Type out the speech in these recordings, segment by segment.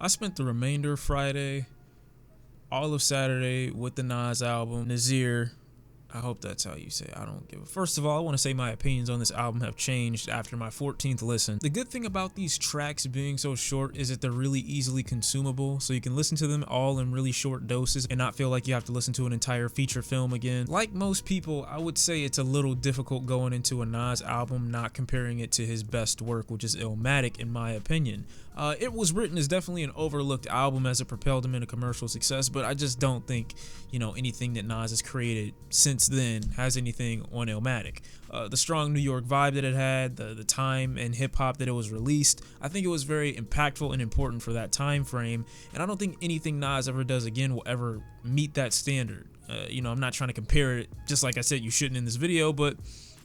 I spent the remainder of Friday, all of Saturday with the Nas album, Nasir. I hope that's how you say it. I don't give a. First of all, I want to say my opinions on this album have changed after my 14th listen. The good thing about these tracks being so short is that they're really easily consumable, so you can listen to them all in really short doses and not feel like you have to listen to an entire feature film again. Like most people, I would say it's a little difficult going into a Nas album not comparing it to his best work, which is Illmatic in my opinion. It Was Written is definitely an overlooked album as it propelled him into commercial success, but I just don't think, anything that Nas has created since then has anything on Illmatic. The strong New York vibe that it had, the time and hip hop that it was released, I think it was very impactful and important for that time frame, and I don't think anything Nas ever does again will ever meet that standard. I'm not trying to compare it, just like I said you shouldn't in this video, but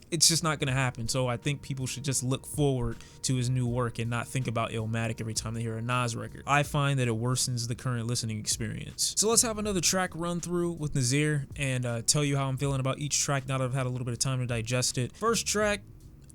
it's just not going to happen. So I think people should just look forward to his new work and not think about Illmatic every time they hear a Nas record. I find that it worsens the current listening experience. So let's have another track run through with Nasir and tell you how I'm feeling about each track now that I've had a little bit of time to digest it. First track,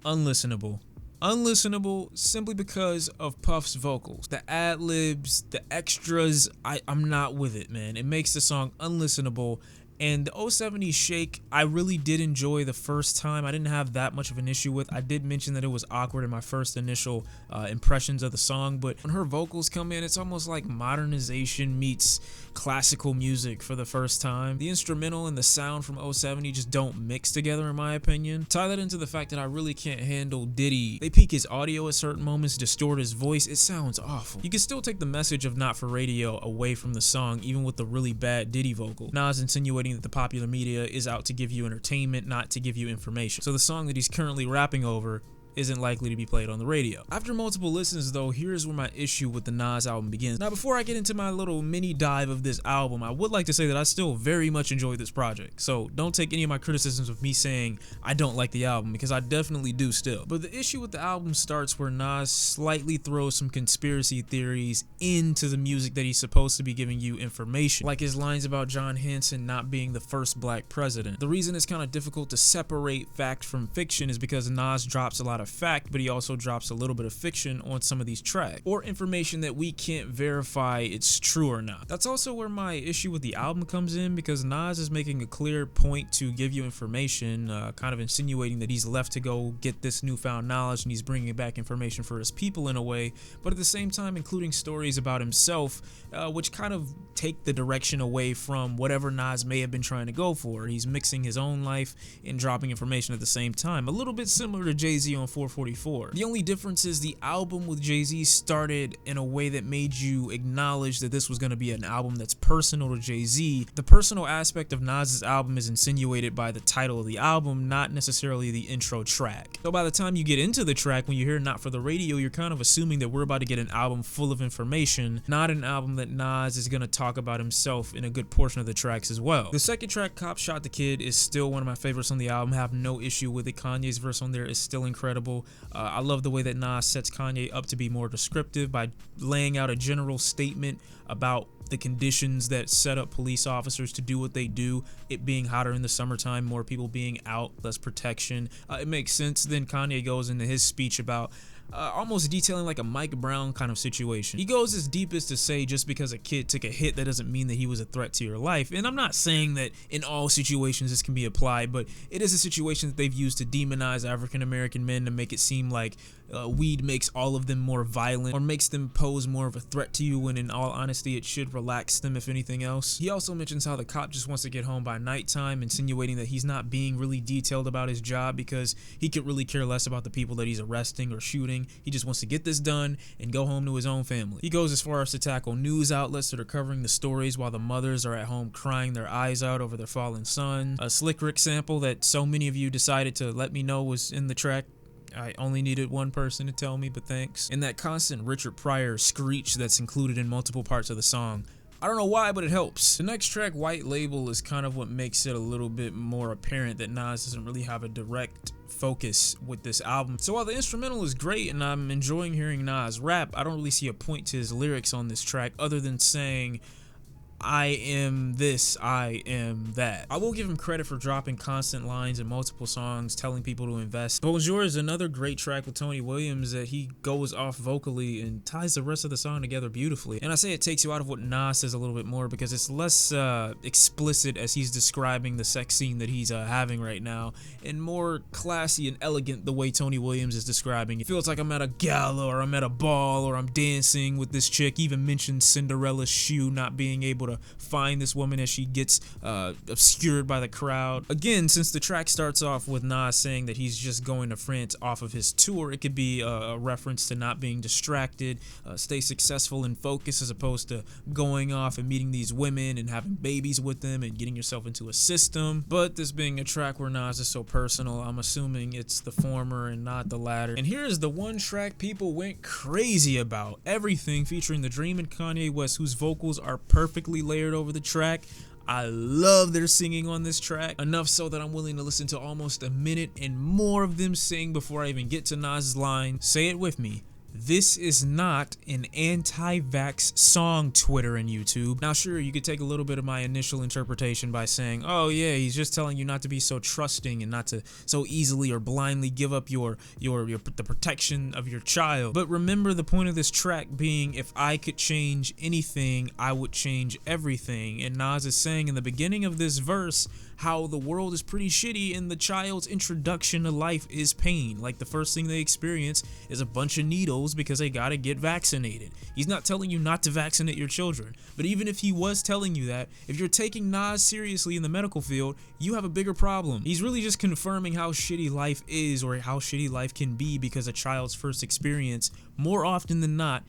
Unlistenable. Unlistenable simply because of Puff's vocals. The ad-libs, the extras, I'm not with it, man. It makes the song unlistenable. And the 070 Shake, I really did enjoy the first time. I didn't have that much of an issue with. I did mention that it was awkward in my first initial impressions of the song, but when her vocals come in, it's almost like modernization meets classical music for the first time. The instrumental and the sound from 070 just don't mix together in my opinion. Tie that into the fact that I really can't handle Diddy. They peak his audio at certain moments, distort his voice. It sounds awful. You can still take the message of Not For Radio away from the song, even with the really bad Diddy vocal. Nas insinuating that the popular media is out to give you entertainment, not to give you information. So the song that he's currently rapping over isn't likely to be played on the radio. After multiple listens though, here's where my issue with the Nas album begins. Now before I get into my little mini dive of this album, I would like to say that I still very much enjoy this project. So don't take any of my criticisms of me saying I don't like the album, because I definitely do still. But the issue with the album starts where Nas slightly throws some conspiracy theories into the music that he's supposed to be giving you information. Like his lines about John Hanson not being the first black president. The reason it's kind of difficult to separate fact from fiction is because Nas drops a lot of fact, but he also drops a little bit of fiction on some of these tracks, or information that we can't verify it's true or not. That's also where my issue with the album comes in, because Nas is making a clear point to give you information, kind of insinuating that he's left to go get this newfound knowledge and he's bringing back information for his people in a way, but at the same time including stories about himself, which kind of take the direction away from whatever Nas may have been trying to go for. He's mixing his own life and dropping information at the same time, a little bit similar to Jay-Z on 444. The only difference is the album with Jay-Z started in a way that made you acknowledge that this was going to be an album that's personal to Jay-Z. The personal aspect of Nas's album is insinuated by the title of the album, not necessarily the intro track. So by the time you get into the track, when you hear Not For The Radio, you're kind of assuming that we're about to get an album full of information, not an album that Nas is going to talk about himself in a good portion of the tracks as well. The second track, Cop Shot the Kid, is still one of my favorites on the album. I have no issue with it. Kanye's verse on there is still incredible. I love the way that Nas sets Kanye up to be more descriptive by laying out a general statement about the conditions that set up police officers to do what they do, it being hotter in the summertime, more people being out, less protection. It makes sense. Then Kanye goes into his speech about almost detailing like a Mike Brown kind of situation. He goes as deep as to say just because a kid took a hit, that doesn't mean that he was a threat to your life. And I'm not saying that in all situations this can be applied, but it is a situation that they've used to demonize African American men to make it seem like weed makes all of them more violent or makes them pose more of a threat to you, when in all honesty it should relax them if anything else. He also mentions how the cop just wants to get home by nighttime, insinuating that he's not being really detailed about his job because he could really care less about the people that he's arresting or shooting. He just wants to get this done and go home to his own family. He goes as far as to tackle news outlets that are covering the stories while the mothers are at home crying their eyes out over their fallen son. A Slick Rick sample that so many of you decided to let me know was in the track. I only needed one person to tell me, but thanks. And that constant Richard Pryor screech that's included in multiple parts of the song. I don't know why, but it helps. The next track, White Label, is kind of what makes it a little bit more apparent that Nas doesn't really have a direct focus with this album. So while the instrumental is great and I'm enjoying hearing Nas rap, I don't really see a point to his lyrics on this track other than saying, I am this, I am that. I will give him credit for dropping constant lines in multiple songs, telling people to invest. Bonjour is another great track with Tony Williams that he goes off vocally and ties the rest of the song together beautifully. And I say it takes you out of what Nas says a little bit more because it's less explicit as he's describing the sex scene that he's having right now, and more classy and elegant the way Tony Williams is describing it. It feels like I'm at a gala or I'm at a ball or I'm dancing with this chick. He even mentioned Cinderella's shoe not being able to find this woman as she gets obscured by the crowd. Again, since the track starts off with Nas saying that he's just going to France off of his tour, it could be a reference to not being distracted, stay successful and focused as opposed to going off and meeting these women and having babies with them and getting yourself into a system. But this being a track where Nas is so personal, I'm assuming it's the former and not the latter. And here is the one track people went crazy about. Everything, featuring The Dream and Kanye West, whose vocals are perfectly layered over the track. I love their singing on this track, enough so that I'm willing to listen to almost a minute and more of them sing before I even get to Nas's line. Say it with me. This is not an anti-vax song, Twitter and YouTube. Now, sure, you could take a little bit of my initial interpretation by saying, oh yeah, he's just telling you not to be so trusting and not to so easily or blindly give up the protection of your child. But remember the point of this track being, if I could change anything, I would change everything. And Nas is saying in the beginning of this verse how the world is pretty shitty and the child's introduction to life is pain. Like, the first thing they experience is a bunch of needles because they gotta get vaccinated. He's not telling you not to vaccinate your children, but even if he was telling you that, if you're taking Nas seriously in the medical field, you have a bigger problem. He's really just confirming how shitty life is, or how shitty life can be, because a child's first experience, more often than not,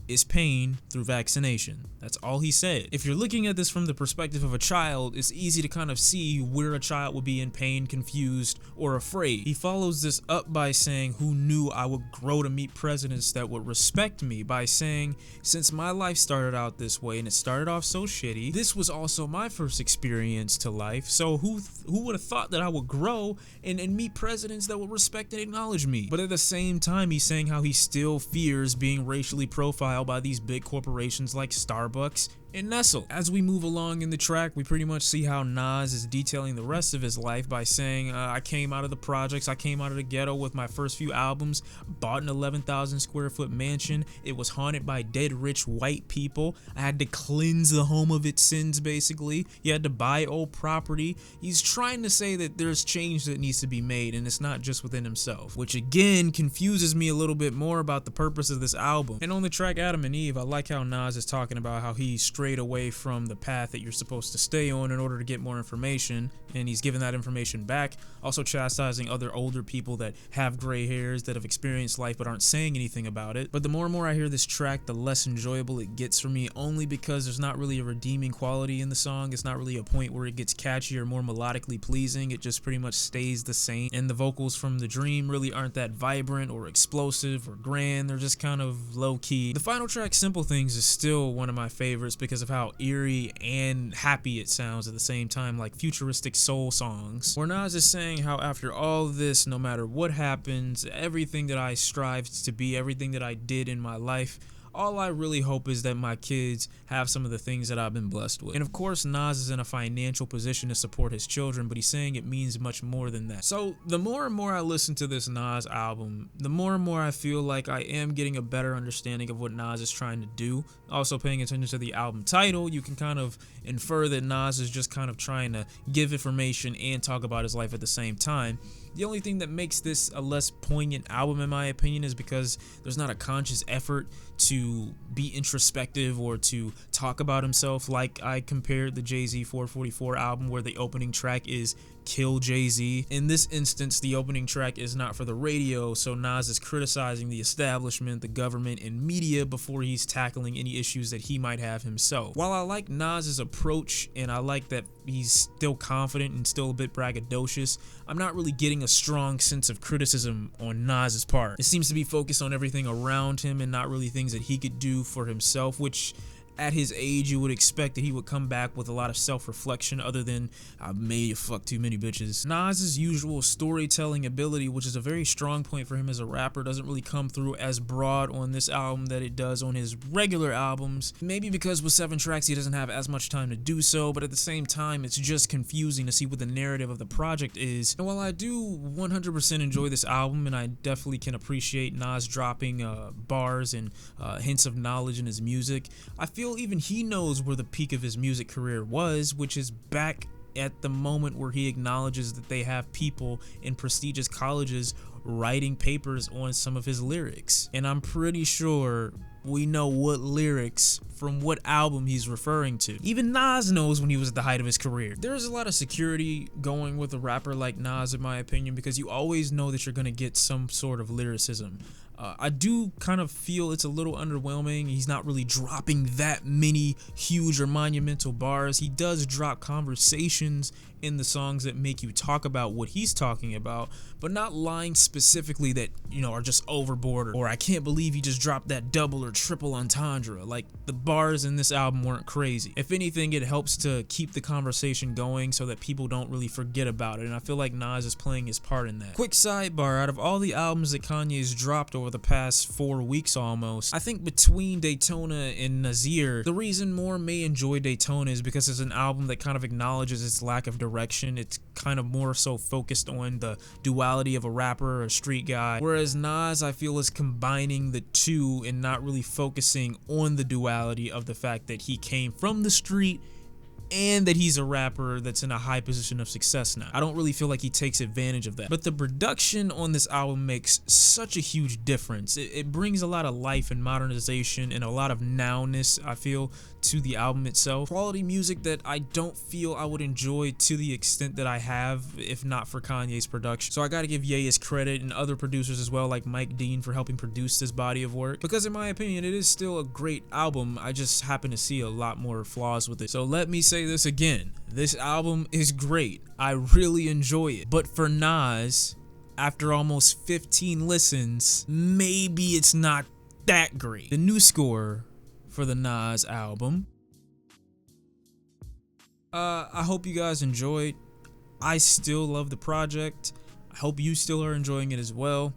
is pain through vaccination. That's all he said. If you're looking at this from the perspective of a child, it's easy to kind of see where a child would be in pain, confused, or afraid. He follows this up by saying, who knew I would grow to meet presidents that would respect me, by saying, since my life started out this way and it started off so shitty, this was also my first experience to life, so who would have thought that I would grow and meet presidents that would respect and acknowledge me? But at the same time, he's saying how he still fears being racially profiled by these big corporations like Starbucks and Nestle. As we move along in the track, we pretty much see how Nas is detailing the rest of his life by saying, I came out of the projects, I came out of the ghetto with my first few albums, bought an 11,000 square foot mansion, it was haunted by dead rich white people, I had to cleanse the home of its sins basically, you had to buy old property. He's trying to say that there's change that needs to be made, and it's not just within himself, which again confuses me a little bit more about the purpose of this album. And on the track Adam and Eve, I like how Nas is talking about how he strayed away from the path that you're supposed to stay on in order to get more information, and he's giving that information back, also chastising other older people that have gray hairs, that have experienced life but aren't saying anything about it. But the more and more I hear this track, the less enjoyable it gets for me, only because there's not really a redeeming quality in the song. It's not really a point where it gets catchy or more melodically pleasing. It just pretty much stays the same, and the vocals from The Dream really aren't that vibrant or explosive or grand. They're just kind of low-key. The final track, Simple Things, is still one of my favorites because of how eerie and happy it sounds at the same time, like futuristic soul songs, where Nas is saying how after all this, no matter what happens, everything that I strived to be, everything that I did in my life, all I really hope is that my kids have some of the things that I've been blessed with. And of course, Nas is in a financial position to support his children, but he's saying it means much more than that. So the more and more I listen to this Nas album, the more and more I feel like I am getting a better understanding of what Nas is trying to do. Also, paying attention to the album title, you can kind of infer that Nas is just kind of trying to give information and talk about his life at the same time. The only thing that makes this a less poignant album, in my opinion, is because there's not a conscious effort to be introspective or to talk about himself, like I compared the Jay-Z 444 album, where the opening track is Kill Jay-Z. In this instance, the opening track is not for the radio, so Nas is criticizing the establishment, the government, and media before he's tackling any issues that he might have himself. While I like Nas's approach, and I like that he's still confident and still a bit braggadocious, I'm not really getting a strong sense of criticism on Nas's part. It seems to be focused on everything around him and not really things that he could do for himself, which at his age, you would expect that he would come back with a lot of self-reflection other than, I may have fucked too many bitches. Nas's usual storytelling ability, which is a very strong point for him as a rapper, doesn't really come through as broad on this album that it does on his regular albums. Maybe because with 7 tracks he doesn't have as much time to do so, but at the same time it's just confusing to see what the narrative of the project is. And while I do 100% enjoy this album, and I definitely can appreciate Nas dropping bars and hints of knowledge in his music, I feel even he knows where the peak of his music career was, which is back at the moment where he acknowledges that they have people in prestigious colleges writing papers on some of his lyrics. And I'm pretty sure we know what lyrics from what album he's referring to. Even Nas knows when he was at the height of his career. There's a lot of security going with a rapper like Nas, in my opinion, because you always know that you're gonna get some sort of lyricism. I do kind of feel it's a little underwhelming. He's not really dropping that many huge or monumental bars. He does drop conversations in the songs that make you talk about what he's talking about, but not lines specifically that, you know, are just overboard, or I can't believe he just dropped that double or triple entendre. Like, the bars in this album weren't crazy. If anything, it helps to keep the conversation going so that people don't really forget about it, and I feel like Nas is playing his part in that. Quick sidebar, out of all the albums that Kanye's dropped over the past 4 weeks almost, I think between Daytona and Nasir, the reason more may enjoy Daytona is because it's an album that kind of acknowledges its lack of direction. It's kind of more so focused on the duality of a rapper or a street guy, whereas Nas, I feel, is combining the two and not really focusing on the duality of the fact that he came from the street and that he's a rapper that's in a high position of success now. I don't really feel like he takes advantage of that. But the production on this album makes such a huge difference. It brings a lot of life and modernization and a lot of nowness, I feel, to the album itself. Quality music that I don't feel I would enjoy to the extent that I have if not for Kanye's production. So I gotta give Ye his credit, and other producers as well, like Mike Dean, for helping produce this body of work, because in my opinion it is still a great album. I just happen to see a lot more flaws with it. So let me say this again, this album is great. I really enjoy it, but for Nas, after almost 15 listens, maybe it's not that great. The new score for the Nas album. I hope you guys enjoyed. I still love the project. I hope you still are enjoying it as well.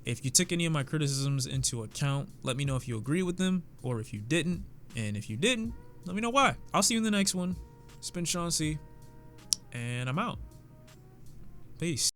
If you took any of my criticisms into account, let me know if you agree with them or if you didn't. And if you didn't, let me know why. I'll see you in the next one. It's been Shawn C, and I'm out. Peace.